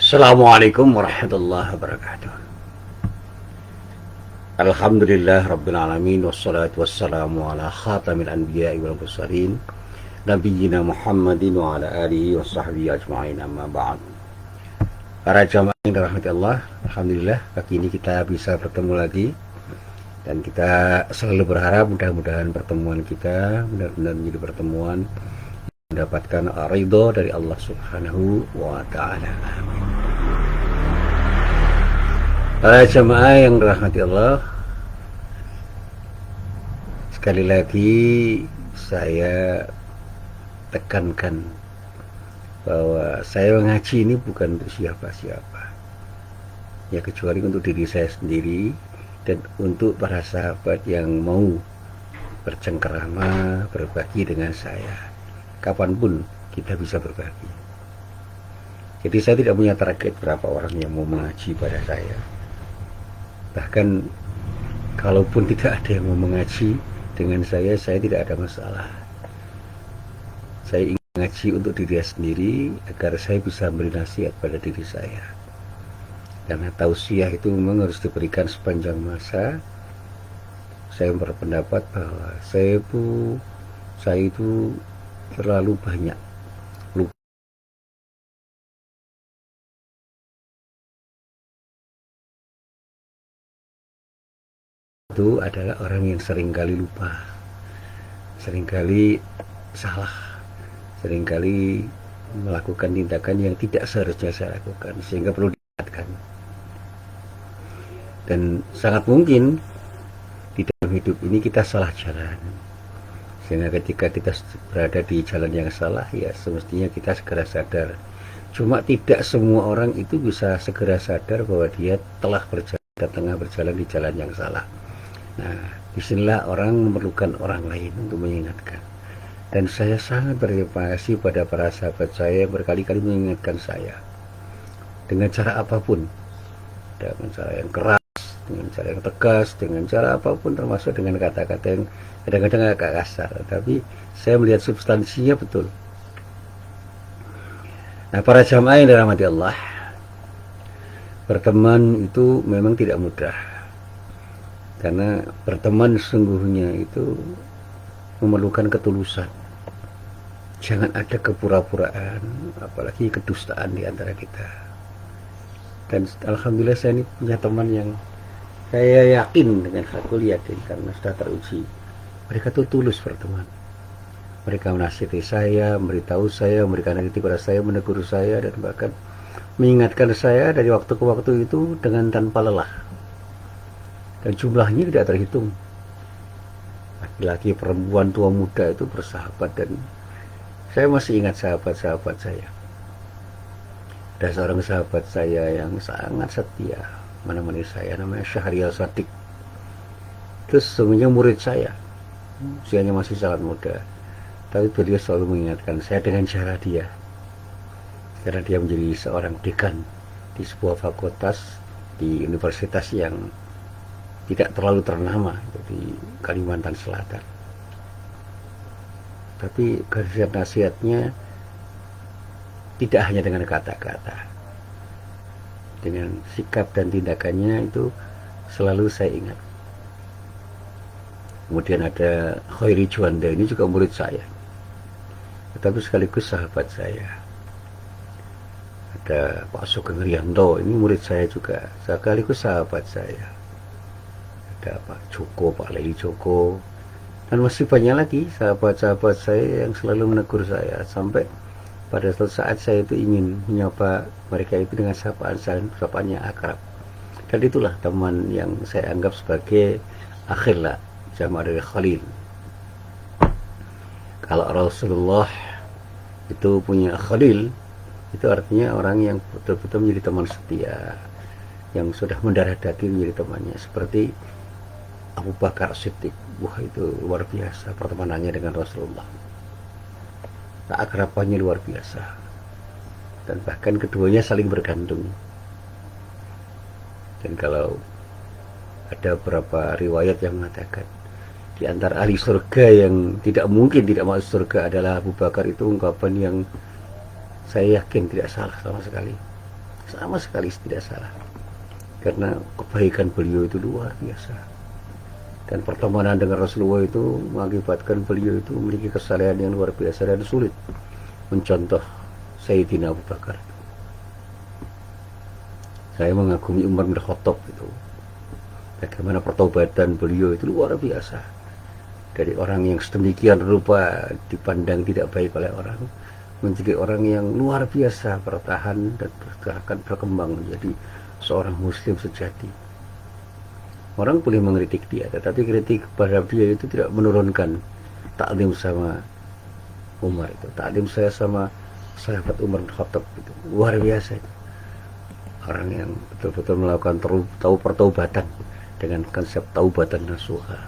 Assalamualaikum warahmatullahi wabarakatuh. Alhamdulillah rabbil alamin wassalatu wassalamu ala khatamil anbiya'i wal mursalin nabiyyina Muhammadin wa ala alihi wa sahbihi ajma'in, amma ba'd. Para jamaah yang dirahmati Allah, alhamdulillah pagi ini kita bisa bertemu lagi, dan kita selalu berharap mudah-mudahan pertemuan kita benar-benar menjadi pertemuan mendapatkan ridho dari Allah Subhanahu wa ta'ala. Amin. Para jemaah yang dirahmati Allah, sekali lagi saya tekankan bahwa saya mengaji ini bukan untuk siapa-siapa, ya kecuali untuk diri saya sendiri dan untuk para sahabat yang mau bercengkerama, berbagi dengan saya. Kapanpun kita bisa berbagi. Jadi saya tidak punya target berapa orang yang mau mengaji pada saya. Bahkan kalaupun tidak ada yang mau mengaji dengan saya tidak ada masalah. Saya ingin mengaji untuk diri saya sendiri agar saya bisa memberi nasihat pada diri saya. Karena tausiah itu memang harus diberikan sepanjang masa. Saya berpendapat bahwa saya itu terlalu banyak lupa. Itu adalah orang yang seringkali lupa, seringkali salah, seringkali melakukan tindakan yang tidak seharusnya saya lakukan, sehingga perlu diingatkan. Dan sangat mungkin di dalam hidup ini kita salah jalan, sehingga ketika kita berada di jalan yang salah, ya semestinya kita segera sadar. Cuma tidak semua orang itu bisa segera sadar bahwa dia telah berjalan dan tengah berjalan di jalan yang salah. Nah, disinilah orang memerlukan orang lain untuk mengingatkan. Dan saya sangat berterima kasih pada para sahabat saya yang berkali-kali mengingatkan saya dengan cara apapun, dengan cara yang keras, dengan cara yang tegas, dengan cara apapun, termasuk dengan kata-kata yang kadang-kadang agak kasar, tapi saya melihat substansinya betul. Nah, para jamaah yang dirahmati Allah, berteman itu memang tidak mudah, karena berteman sesungguhnya itu memerlukan ketulusan. Jangan ada kepura-puraan, apalagi kedustaan di antara kita. Dan alhamdulillah saya ini punya teman yang saya yakin, dengan hakul yakin, karena sudah teruji, mereka tuh tulus berteman. Mereka menasihati saya, memberitahu saya, memberikan kritik pada saya, menegur saya, dan bahkan mengingatkan saya dari waktu ke waktu itu dengan tanpa lelah. Dan jumlahnya tidak terhitung. Laki-laki, perempuan, tua, muda itu bersahabat, dan saya masih ingat sahabat-sahabat saya. Ada seorang sahabat saya yang sangat setia menemani saya, namanya Syahrial Sadik. Terus sebenarnya murid saya, usianya masih sangat muda, tapi beliau selalu mengingatkan saya dengan cara dia, karena dia menjadi seorang dekan di sebuah fakultas di universitas yang tidak terlalu ternama di Kalimantan Selatan. Tapi garis nasihatnya tidak hanya dengan kata-kata, dengan sikap dan tindakannya itu selalu saya ingat. Kemudian ada Khairi Juanda, ini juga murid saya, tetapi sekaligus sahabat saya. Ada Pak Sugeng Rianto, ini murid saya juga, sekaligus sahabat saya. Ada Pak Joko, Pak Leli Joko, dan masih banyak lagi sahabat-sahabat saya yang selalu menegur saya, sampai pada suatu saat saya itu ingin menyapa mereka itu dengan sapaan yang akrab. Dan itulah teman yang saya anggap sebagai akhirlah jamaah dari Khalil. Kalau Rasulullah itu punya Khalil, itu artinya orang yang betul-betul menjadi teman setia, yang sudah mendarah daging menjadi temannya, seperti Abu Bakar Siddiq. Wah, itu luar biasa pertemanannya dengan Rasulullah, keakrabannya luar biasa, dan bahkan keduanya saling bergantung. Dan kalau ada beberapa riwayat yang mengatakan di antara ahli surga yang tidak mungkin tidak masuk surga adalah Abu Bakar, itu ungkapan yang saya yakin tidak salah sama sekali. sama sekali tidak salah, karena kebaikan beliau itu luar biasa. Dan pertemanan dengan Rasulullah itu mengakibatkan beliau itu memiliki kesalehan yang luar biasa dan sulit mencontoh Sayyidina Abu Bakar. Saya mengagumi Umar bin Khattab itu, bagaimana pertobatan beliau itu luar biasa. Dari orang yang sedemikian rupa dipandang tidak baik oleh orang, menjadi orang yang luar biasa bertahan dan akan berkembang menjadi seorang muslim sejati. Orang boleh mengkritik dia, tetapi kritik pada dia itu tidak menurunkan taklim sama Umar itu. Taklim saya sama sahabat Umar bin Khattab itu luar biasa itu. Orang yang betul-betul melakukan pertaubatan dengan konsep taubatan nasuha.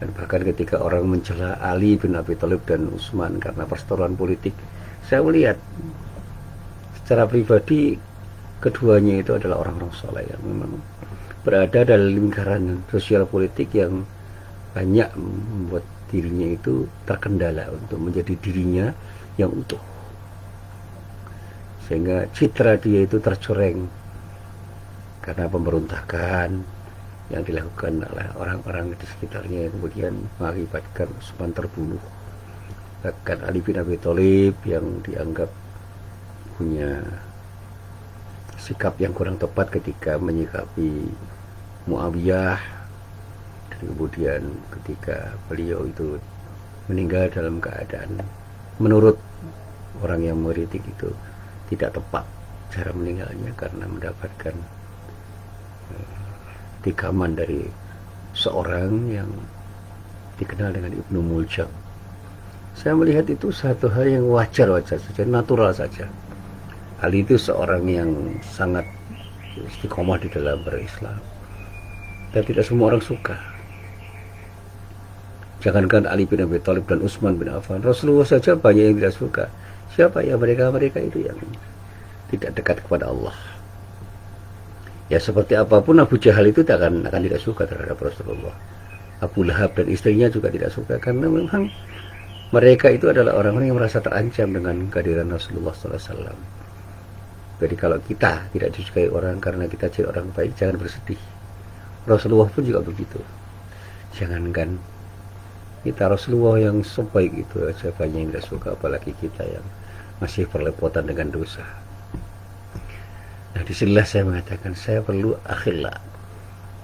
Dan bahkan ketika orang mencela Ali bin Abi Thalib dan Utsman karena perseteruan politik, saya melihat secara pribadi keduanya itu adalah orang-orang soleh yang memang berada dalam lingkaran sosial politik yang banyak membuat dirinya itu terkendala untuk menjadi dirinya yang utuh, sehingga citra dia itu tercoreng karena pemberontakan yang dilakukan oleh orang-orang di sekitarnya yang kemudian mengakibatkan Utsman terbunuh. Bahkan Ali bin Abi Thalib yang dianggap punya sikap yang kurang tepat ketika menyikapi Muawiyah, dan kemudian ketika beliau itu meninggal dalam keadaan menurut orang yang mengkritik itu tidak tepat cara meninggalnya karena mendapatkan tikaman dari seorang yang dikenal dengan Ibnu Muljam. Saya melihat itu satu hal yang wajar-wajar saja, natural saja. Ali itu seorang yang sangat istiqomah di dalam berislam, dan tidak semua orang suka. Jangankan Ali bin Abi Thalib dan Utsman bin Affan, Rasulullah saja banyak yang tidak suka. Siapa ya mereka itu yang tidak dekat kepada Allah. Ya seperti apapun, Abu Jahal itu akan tidak suka terhadap Rasulullah. Abu Lahab dan istrinya juga tidak suka, karena memang mereka itu adalah orang-orang yang merasa terancam dengan kehadiran Rasulullah SAW. Jadi kalau kita tidak disukai orang karena kita jadi orang baik, jangan bersedih. Rasulullah pun juga begitu. Jangankan kita, Rasulullah yang sebaik itu aja banyak yang tidak suka, apalagi kita yang masih berlepotan dengan dosa. Nah, disinilah saya mengatakan saya perlu akhillah,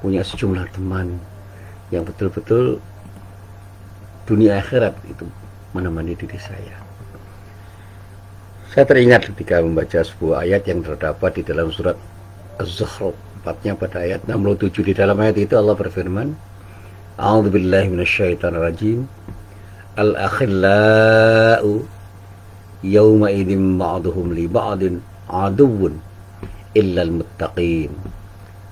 punya sejumlah teman yang betul-betul dunia akhirat itu menemani diri saya. Saya teringat ketika membaca sebuah ayat yang terdapat di dalam surat Az-Zukhruf, tepatnya pada ayat 67. Di dalam ayat itu Allah berfirman, A'udzubillahi minasyaitonirrajim, Al-akhillau yawma idzin ba'duhum li ba'din aduwwun illal muttaqin.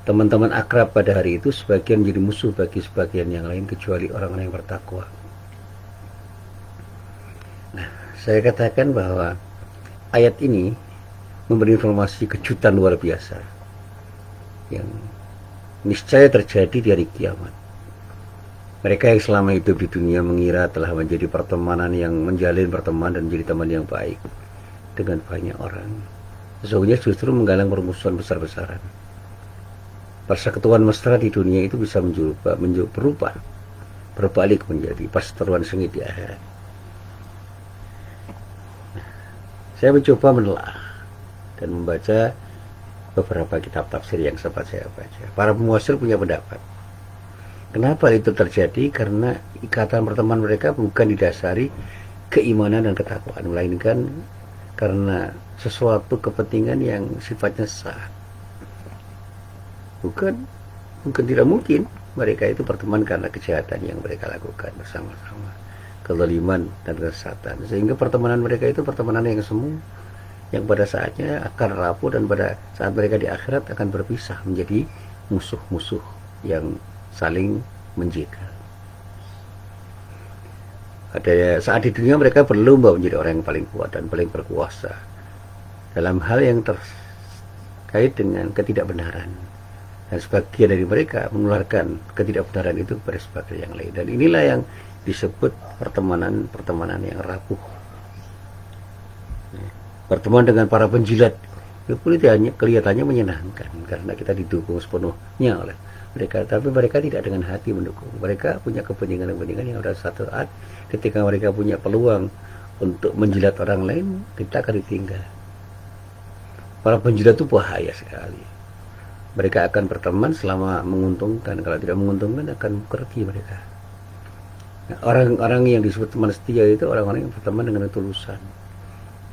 Teman-teman akrab pada hari itu sebagian menjadi musuh bagi sebagian yang lain kecuali orang-orang yang bertakwa. Nah, saya katakan bahwa ayat ini memberi informasi kejutan luar biasa yang niscaya terjadi di hari kiamat. Mereka yang selama hidup di dunia mengira telah menjadi pertemanan yang menjalin pertemanan dan menjadi teman yang baik dengan banyak orang, sesungguhnya justru menggalang permusuhan besar-besaran. Persekutuan mesra di dunia itu bisa berubah, berbalik menjadi perseteruan sengit di akhirat. Saya mencoba menelaah dan membaca beberapa kitab tafsir yang sempat saya baca. Para pemuasir punya pendapat. Kenapa itu terjadi? Karena ikatan pertemanan mereka bukan didasari keimanan dan ketakwaan, melainkan karena sesuatu kepentingan yang sifatnya sah. Bukan tidak mungkin mereka itu berteman karena kejahatan yang mereka lakukan bersama-sama, kezaliman dan kesesatan, sehingga pertemanan mereka itu pertemanan yang semu, yang pada saatnya akan rapuh dan pada saat mereka di akhirat akan berpisah menjadi musuh-musuh yang saling menjegal. Ada saat di dunia mereka berlomba menjadi orang yang paling kuat dan paling berkuasa dalam hal yang terkait dengan ketidakbenaran, dan sebagian dari mereka menularkan ketidakbenaran itu kepada sebagian yang lain, dan inilah yang disebut pertemanan yang rapuh. Berteman dengan para penjilat kelihatannya menyenangkan karena kita didukung sepenuhnya oleh mereka, tapi mereka tidak dengan hati mendukung. Mereka punya kepentingan-kepentingan yang pada satu saat ketika mereka punya peluang untuk menjilat orang lain, kita akan ditinggal. Para penjilat itu bahaya sekali. Mereka akan berteman selama menguntungkan, kalau tidak menguntungkan akan pergi mereka. Nah, orang-orang yang disebut teman setia itu orang-orang yang berteman dengan ketulusan.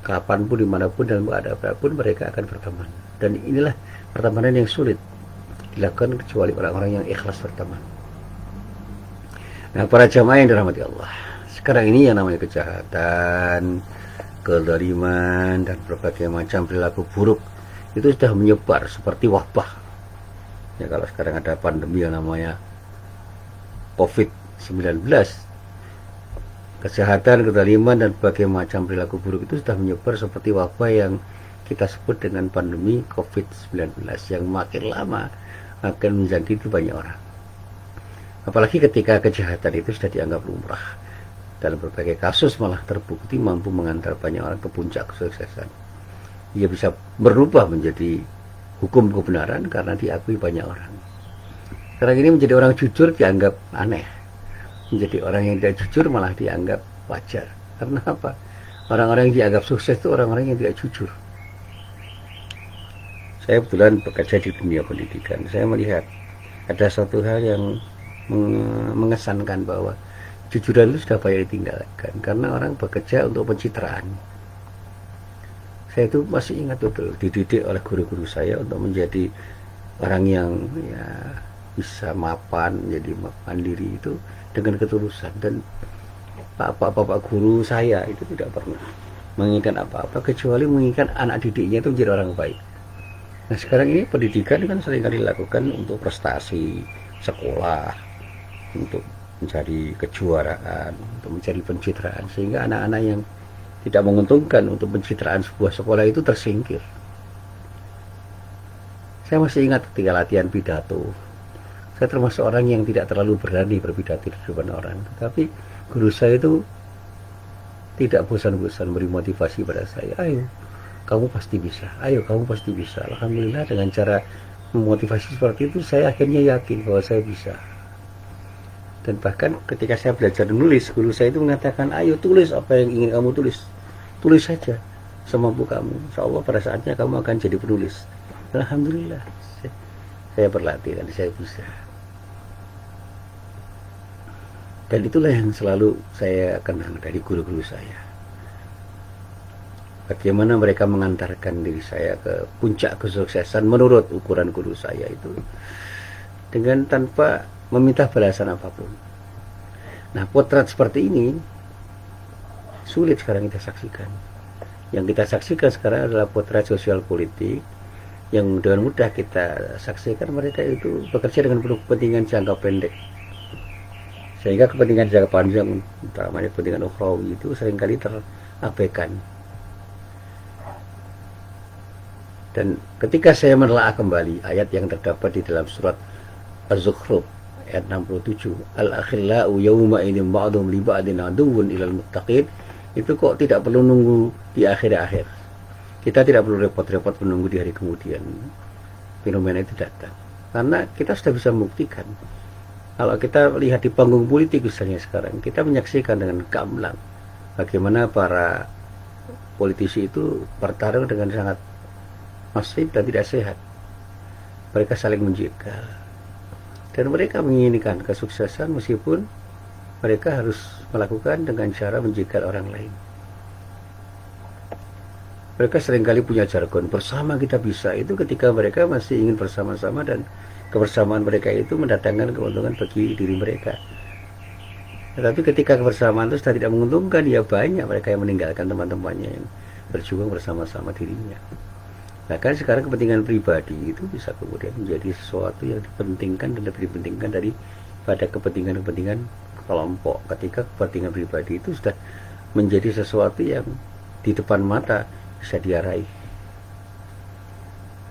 Kapanpun, dimanapun, dan ada apapun mereka akan berteman. Dan inilah pertemanan yang sulit dilakukan kecuali orang-orang yang ikhlas berteman. Nah, para jamaah yang dirahmati Allah, sekarang ini yang namanya kejahatan, kezaliman, dan berbagai macam perilaku buruk itu sudah menyebar seperti wabah. Ya, kalau sekarang ada pandemi yang namanya COVID-19, kejahatan, kezaliman, dan berbagai macam perilaku buruk itu sudah menyebar seperti wabah yang kita sebut dengan pandemi COVID-19 yang makin lama akan menjangkiti banyak orang. Apalagi ketika kejahatan itu sudah dianggap lumrah. Dalam berbagai kasus malah terbukti mampu mengantar banyak orang ke puncak kesuksesan. Ia bisa berubah menjadi hukum kebenaran karena diakui banyak orang. Sekarang ini menjadi orang jujur dianggap aneh. Menjadi orang yang tidak jujur malah dianggap wajar. Karena apa? Orang-orang yang dianggap sukses itu orang-orang yang tidak jujur. Saya kebetulan bekerja di dunia pendidikan. Saya melihat ada satu hal yang mengesankan bahwa jujuran itu sudah banyak ditinggalkan karena orang bekerja untuk pencitraan. Saya itu masih ingat betul dididik oleh guru-guru saya untuk menjadi orang yang ya bisa mapan, menjadi mandiri itu dengan ketulusan, dan bapak-bapak guru saya itu tidak pernah menginginkan apa-apa kecuali menginginkan anak didiknya itu menjadi orang baik. Nah, sekarang ini pendidikan kan seringkali dilakukan untuk prestasi sekolah, untuk mencari kejuaraan, untuk mencari pencitraan, sehingga anak-anak yang tidak menguntungkan untuk pencitraan sebuah sekolah itu tersingkir. Saya masih ingat ketika latihan pidato, saya termasuk orang yang tidak terlalu berani berpidato di depan orang, tapi guru saya itu tidak bosan-bosan beri motivasi pada saya. Ayo, kamu pasti bisa. Ayo, kamu pasti bisa. Alhamdulillah, dengan cara memotivasi seperti itu, saya akhirnya yakin bahwa saya bisa. Dan bahkan ketika saya belajar menulis, guru saya itu mengatakan, ayo tulis apa yang ingin kamu tulis. Tulis saja semampu kamu. Insya Allah pada saatnya kamu akan jadi penulis. Dan alhamdulillah, saya berlatih dan saya bisa. Dan itulah yang selalu saya kenang dari guru-guru saya. Bagaimana mereka mengantarkan diri saya ke puncak kesuksesan menurut ukuran guru saya itu, dengan tanpa meminta balasan apapun. Nah, potret seperti ini sulit sekarang kita saksikan. Yang kita saksikan sekarang adalah potret sosial politik yang dengan mudah kita saksikan mereka itu bekerja dengan penuh kepentingan jangka pendek, sehingga kepentingan jangka panjang, utamanya kepentingan ukhrawi, itu seringkali terabaikan. Dan ketika saya menelaah kembali ayat yang terdapat di dalam surat Az-Zukhruf ayat 67, al-akhillau yawma idin ba'dhum li ba'din aduwwun ilal muttaqin, itu kok tidak perlu nunggu di akhir-akhir. Kita tidak perlu repot-repot menunggu di hari kemudian fenomena itu datang, karena kita sudah bisa membuktikan. Kalau kita lihat di panggung politik misalnya sekarang, kita menyaksikan dengan gamblang bagaimana para politisi itu bertarung dengan sangat masif dan tidak sehat. Mereka saling menjegal dan mereka menginginkan kesuksesan meskipun mereka harus melakukan dengan cara menjegal orang lain. Mereka seringkali punya jargon bersama kita bisa, itu ketika mereka masih ingin bersama-sama dan kebersamaan mereka itu mendatangkan keuntungan bagi diri mereka. Tetapi ketika kebersamaan itu sudah tidak menguntungkan, ya banyak mereka yang meninggalkan teman-temannya yang berjuang bersama-sama dirinya. Bahkan sekarang kepentingan pribadi itu bisa kemudian menjadi sesuatu yang dipentingkan dan lebih dipentingkan daripada kepentingan-kepentingan kelompok, ketika kepentingan pribadi itu sudah menjadi sesuatu yang di depan mata bisa diarahi.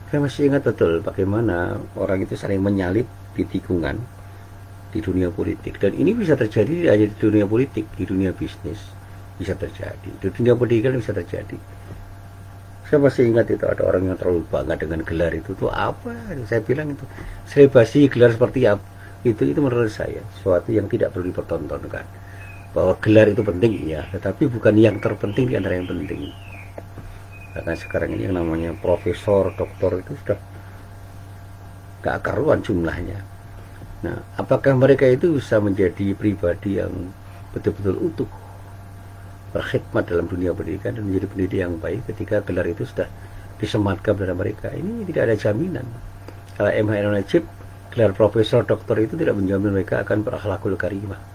Saya masih ingat betul bagaimana orang itu saling menyalip di tikungan di dunia politik, dan ini bisa terjadi hanya di dunia politik, di dunia bisnis bisa terjadi, di dunia pendidikan bisa terjadi. Saya masih ingat itu ada orang yang terlalu bangga dengan gelar itu tuh apa? Saya bilang itu selebrasi gelar seperti apa? Itu menurut saya sesuatu yang tidak perlu dipertontonkan. Bahwa gelar itu penting ya, tetapi bukan yang terpenting di antara yang penting. Karena sekarang ini yang namanya profesor, doktor itu sudah gak karuan jumlahnya. Nah, apakah mereka itu bisa menjadi pribadi yang betul-betul utuh, berkhidmat dalam dunia pendidikan dan menjadi pendidik yang baik ketika gelar itu sudah disematkan pada mereka? Ini tidak ada jaminan. Kalau MH Najib, gelar profesor, doktor itu tidak menjamin mereka akan berakhlakul karimah.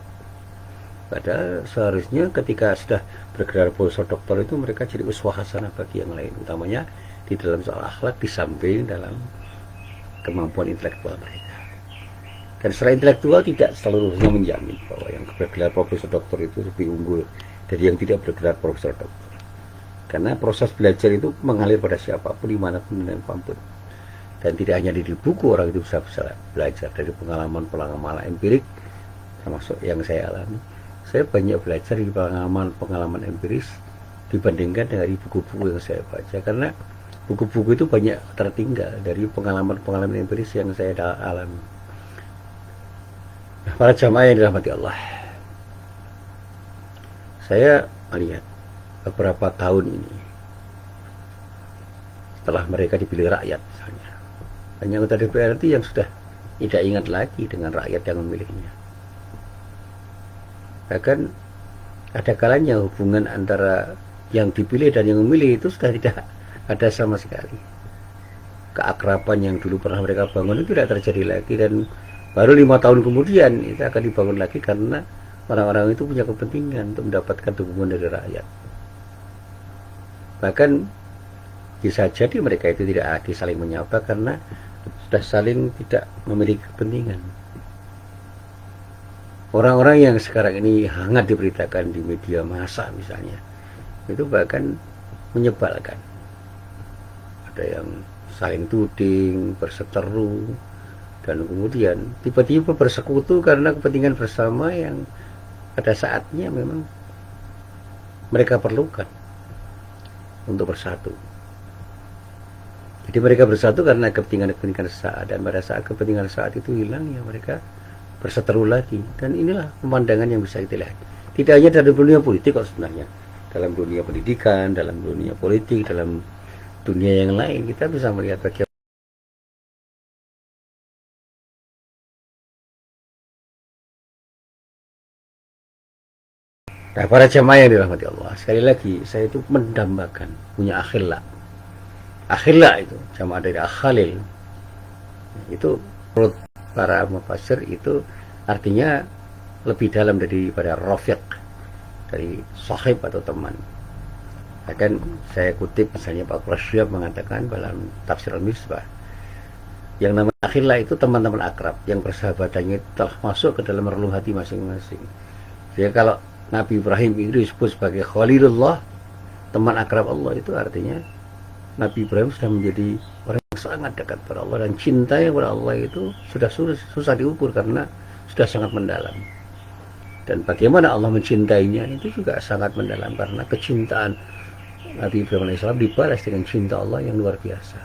Padahal seharusnya ketika sudah bergelar profesor doktor itu mereka jadi uswah hasanah bagi yang lain, utamanya di dalam soal akhlak di samping dalam kemampuan intelektual mereka. Dan secara intelektual tidak seluruhnya menjamin bahwa yang bergelar profesor doktor itu lebih unggul dari yang tidak bergelar profesor doktor. Karena proses belajar itu mengalir pada siapapun, dimanapun dan kapanpun. Dan tidak hanya di buku orang itu bisa belajar dari pengalaman-pengalaman empirik, termasuk yang saya alami. Saya banyak belajar di pengalaman empiris dibandingkan dari buku-buku yang saya baca, karena buku-buku itu banyak tertinggal dari pengalaman-pengalaman empiris yang saya alami. Nah, para jamaah yang dirahmati Allah, saya melihat beberapa tahun ini setelah mereka dipilih rakyat, misalnya banyak anggota DPR itu yang sudah tidak ingat lagi dengan rakyat yang memilihnya. Bahkan ada kalanya hubungan antara yang dipilih dan yang memilih itu sudah tidak ada sama sekali. Keakraban yang dulu pernah mereka bangun itu tidak terjadi lagi, dan baru 5 tahun kemudian itu akan dibangun lagi karena orang-orang itu punya kepentingan untuk mendapatkan dukungan dari rakyat. Bahkan bisa jadi mereka itu tidak lagi saling menyapa karena sudah saling tidak memiliki kepentingan. Orang-orang yang sekarang ini hangat diberitakan di media massa misalnya, itu bahkan menyebalkan. Ada yang saling tuding, berseteru, dan kemudian tiba-tiba bersekutu karena kepentingan bersama yang pada saatnya memang mereka perlukan untuk bersatu. Jadi mereka bersatu karena kepentingan-kepentingan saat, dan pada saat kepentingan saat itu hilang ya mereka berseteru lagi. Dan inilah pemandangan yang bisa kita lihat. Tidak hanya dalam dunia politik kok sebenarnya, dalam dunia pendidikan, dalam dunia politik, dalam dunia yang lain kita bisa melihat bagaimana. Nah, para jemaah yang dirahmati Allah, sekali lagi saya itu mendambakan punya akhillah. Akhillah itu jamaah dari akhalil. Itu menurut para mufassir itu artinya lebih dalam daripada rafiq, dari sahib atau teman. Bahkan saya kutip misalnya Pak Prasyab mengatakan dalam tafsir al-Misbah, yang namanya akhillah itu teman-teman akrab yang persahabatannya telah masuk ke dalam relung hati masing-masing. Jadi kalau Nabi Ibrahim itu disebut sebagai Khalilullah, teman akrab Allah, itu artinya Nabi Ibrahim sudah menjadi orang yang sangat dekat pada Allah, dan cintanya kepada Allah itu sudah susah diukur karena sudah sangat mendalam. Dan bagaimana Allah mencintainya itu juga sangat mendalam, karena kecintaan Nabi Ibrahim AS dibalas dengan cinta Allah yang luar biasa.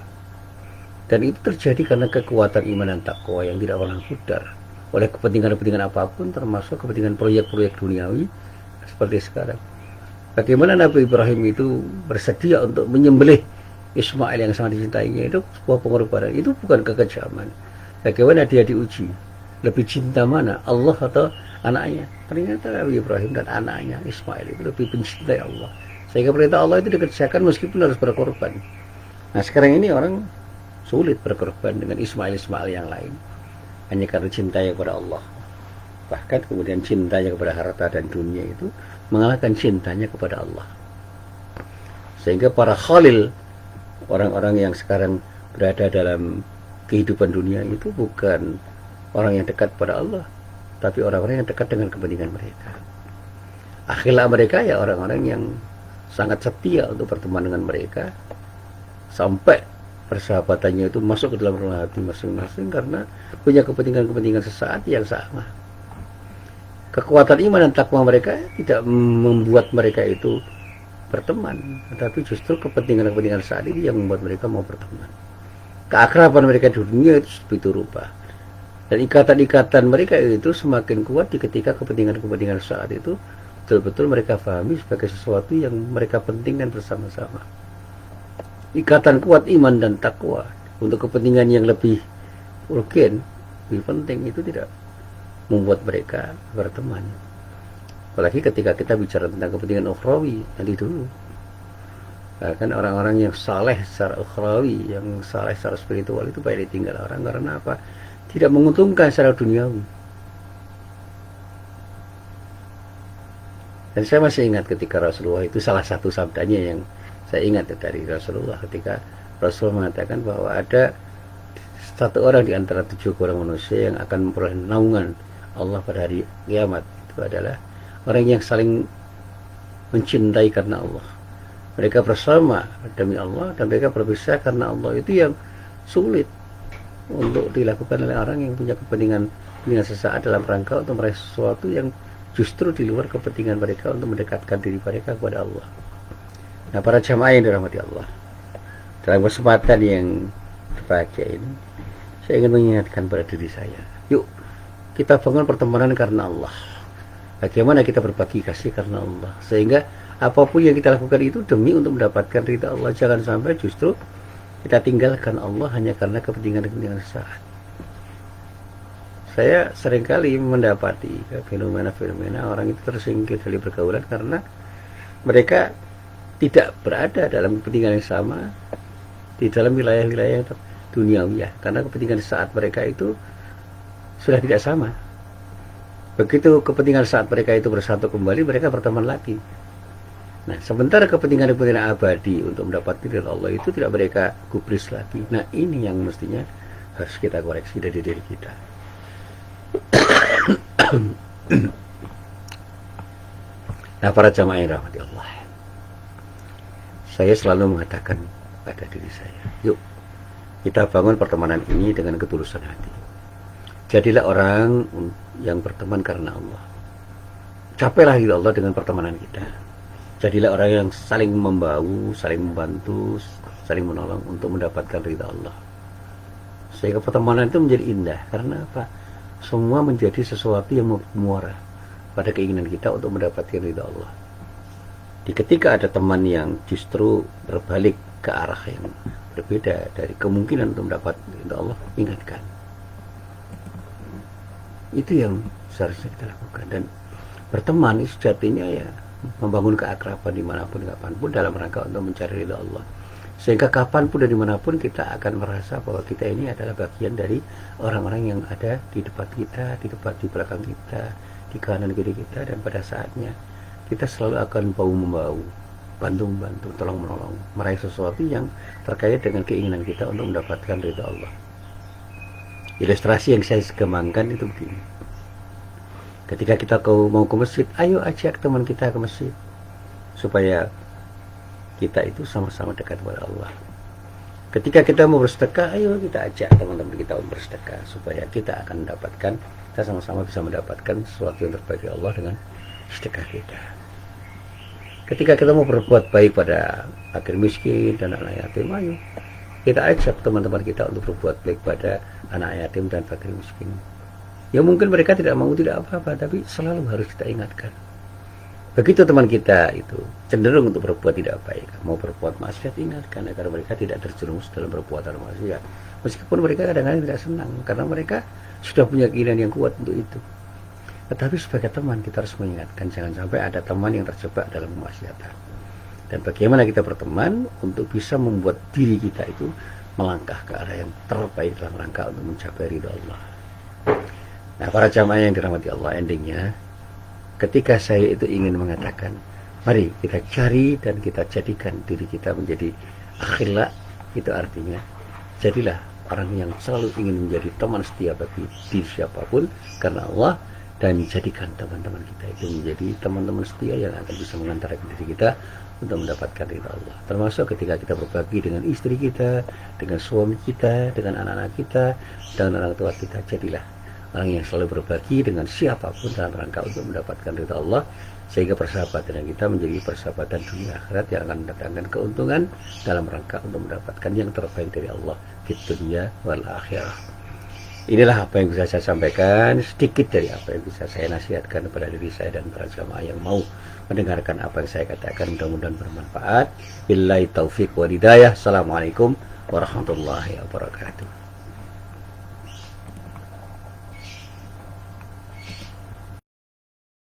Dan itu terjadi karena kekuatan iman dan takwa yang tidak pernah pudar oleh kepentingan-kepentingan apapun, termasuk kepentingan proyek-proyek duniawi seperti sekarang. Bagaimana Nabi Ibrahim itu bersedia untuk menyembelih Ismail yang sangat dicintainya, itu sebuah pengorbanan, itu bukan kekejaman. Bagaimana dia diuji, lebih cinta mana, Allah atau anaknya? Ternyata Nabi Ibrahim dan anaknya Ismail itu lebih mencintai Allah, sehingga perintah Allah itu dikerjakan meskipun harus berkorban. Nah, sekarang ini orang sulit berkorban dengan Ismail yang lain hanya karena cintanya kepada Allah. Bahkan kemudian cintanya kepada harta dan dunia itu mengalahkan cintanya kepada Allah, sehingga para khalil, orang-orang yang sekarang berada dalam kehidupan dunia itu bukan orang yang dekat pada Allah, tapi orang-orang yang dekat dengan kepentingan mereka. Akhirnya mereka ya orang-orang yang sangat setia untuk berteman dengan mereka, sampai persahabatannya itu masuk ke dalam rumah hati masing-masing karena punya kepentingan-kepentingan sesaat yang sama. Kekuatan iman dan takwa mereka tidak membuat mereka itu berteman, tetapi justru kepentingan-kepentingan saat ini yang membuat mereka mau berteman. Keakraban mereka di dunia itu begitu rupa, dan ikatan-ikatan mereka itu semakin kuat ketika kepentingan-kepentingan saat itu betul-betul mereka pahami sebagai sesuatu yang mereka pentingkan bersama-sama. Ikatan kuat iman dan takwa untuk kepentingan yang lebih urgen, lebih penting, itu tidak membuat mereka berteman. Apalagi ketika kita bicara tentang kepentingan ukhrawi nanti dulu. Bahkan orang-orang yang saleh secara ukhrawi, yang saleh secara spiritual itu banyak ditinggal orang karena apa? Tidak menguntungkan secara duniawi. Dan saya masih ingat ketika Rasulullah itu salah satu sabdanya yang saya ingat dari Rasulullah, ketika Rasulullah mengatakan bahwa ada satu orang di antara 7 orang manusia yang akan memperoleh naungan Allah pada hari kiamat. Itu adalah orang yang saling mencintai karena Allah. Mereka bersama demi Allah dan mereka berpisah karena Allah. Itu yang sulit untuk dilakukan oleh orang yang punya kepentingan sesaat dalam rangka untuk meraih sesuatu yang justru di luar kepentingan mereka untuk mendekatkan diri mereka kepada Allah. Nah, para jamaah yang dirahmati Allah, dalam kesempatan yang berbahagia ini, saya ingin mengingatkan pada diri saya, yuk kita bangun pertemanan karena Allah. Bagaimana kita berbagi kasih karena Allah, sehingga apapun yang kita lakukan itu demi untuk mendapatkan ridha Allah. Jangan sampai justru kita tinggalkan Allah hanya karena kepentingan-kepentingan sesaat. Saya seringkali mendapati fenomena-fenomena orang itu tersingkir dari pergaulan karena mereka tidak berada dalam kepentingan yang sama di dalam wilayah-wilayah duniawi, karena kepentingan saat mereka itu sudah tidak sama. Begitu kepentingan saat mereka itu bersatu kembali, mereka berteman lagi. Nah, sementara kepentingan-kepentingan abadi untuk mendapatkan ridha Allah itu tidak mereka gubris lagi. Nah, ini yang mestinya harus kita koreksi dari diri kita. Nah, para jamaah yang rahmati Allah, saya selalu mengatakan pada diri saya, yuk kita bangun pertemanan ini dengan ketulusan hati. Jadilah orang yang berteman karena Allah. Capailah ridha Allah dengan pertemanan kita. Jadilah orang yang saling membaur, saling membantu, saling menolong untuk mendapatkan ridha Allah. Sehingga pertemanan itu menjadi indah. Karena apa? Semua menjadi sesuatu yang muara pada keinginan kita untuk mendapatkan ridha Allah. Di ketika ada teman yang justru berbalik ke arah yang berbeda dari kemungkinan untuk mendapat ridha Allah, ingatkan. Itu yang seharusnya kita lakukan. Dan berteman itu sejatinya ya membangun keakraban dimanapun kapanpun dalam rangka untuk mencari ridha Allah, sehingga kapanpun dan dimanapun kita akan merasa bahwa kita ini adalah bagian dari orang-orang yang ada di depan kita, di depan, di belakang kita, di kanan kiri kita, dan pada saatnya kita selalu akan bahu-membahu, bantu-membantu, tolong-menolong, meraih sesuatu yang terkait dengan keinginan kita untuk mendapatkan ridha Allah. Ilustrasi yang saya kembangkan itu begini. Ketika kita mau ke masjid, ayo ajak teman kita ke masjid, supaya kita itu sama-sama dekat kepada Allah. Ketika kita mau bersedekah, ayo kita ajak teman-teman kita untuk bersedekah, supaya kita akan mendapatkan, kita sama-sama bisa mendapatkan sesuatu yang terbaik dari Allah dengan sedekah kita. Ketika kita mau berbuat baik pada fakir miskin dan anak yatim, ayo kita ajak teman-teman kita untuk berbuat baik pada anak yatim dan fakir miskin. Ya mungkin mereka tidak mau, tidak apa-apa, tapi selalu harus kita ingatkan. Begitu teman kita itu cenderung untuk berbuat tidak baik, mau berbuat maksiat, ingatkan agar mereka tidak terjerumus dalam perbuatan maksiat. Meskipun mereka kadang-kadang tidak senang, karena mereka sudah punya keinginan yang kuat untuk itu. Tetapi sebagai teman kita harus mengingatkan, jangan sampai ada teman yang terjebak dalam kemaksiatan. Dan bagaimana kita berteman untuk bisa membuat diri kita itu melangkah ke arah yang terbaik dalam rangka untuk mencapai ridha Allah. Nah, para jamaah yang dirahmati Allah, endingnya ketika saya itu ingin mengatakan, mari kita cari dan kita jadikan diri kita menjadi akhillah, itu artinya jadilah orang yang selalu ingin menjadi teman setia bagi diri siapapun karena Allah, dan jadikan teman-teman kita itu menjadi teman-teman setia yang akan bisa mengantarkan diri kita untuk mendapatkan ridha Allah. Termasuk ketika kita berbagi dengan istri kita, dengan suami kita, dengan anak-anak kita, dengan orang tua kita, jadilah orang yang selalu berbagi dengan siapapun dalam rangka untuk mendapatkan ridha Allah, sehingga persahabatan kita menjadi persahabatan dunia akhirat yang akan mendatangkan keuntungan dalam rangka untuk mendapatkan yang terbaik dari Allah di dunia wal akhirah. Inilah apa yang bisa saya sampaikan, sedikit dari apa yang bisa saya nasihatkan kepada diri saya dan para jamaah yang mau mendengarkan apa yang saya katakan. Mudah-mudahan bermanfaat. Billahi taufiq wa hidayah. Assalamualaikum warahmatullahi wabarakatuh.